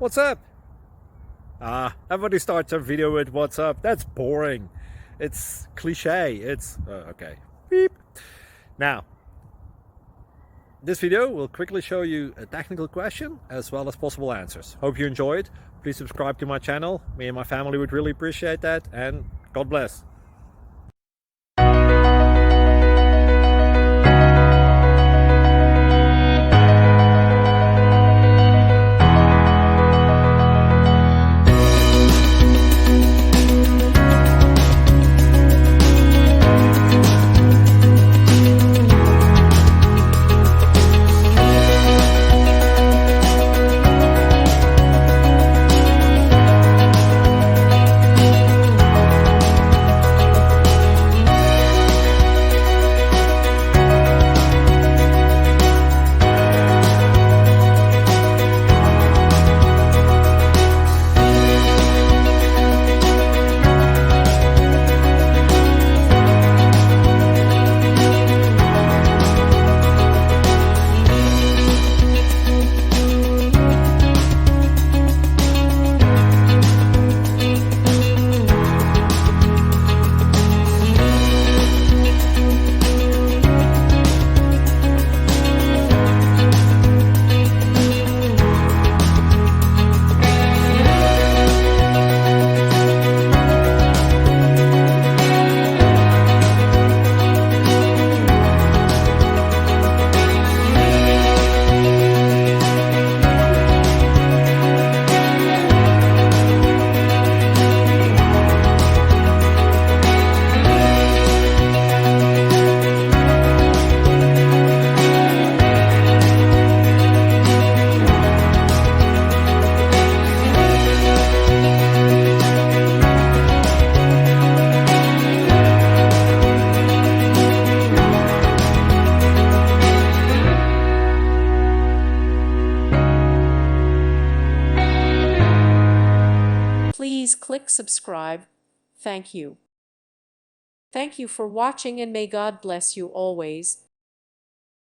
What's up? Everybody starts a video with what's up. That's boring. It's cliche. It's okay. Beep. Now, this video will quickly show you a technical question as well as possible answers. Hope you enjoyed. Please subscribe to my channel. Me and my family would really appreciate that, and God bless. Please click subscribe. Thank you. Thank you for watching, and may God bless you always.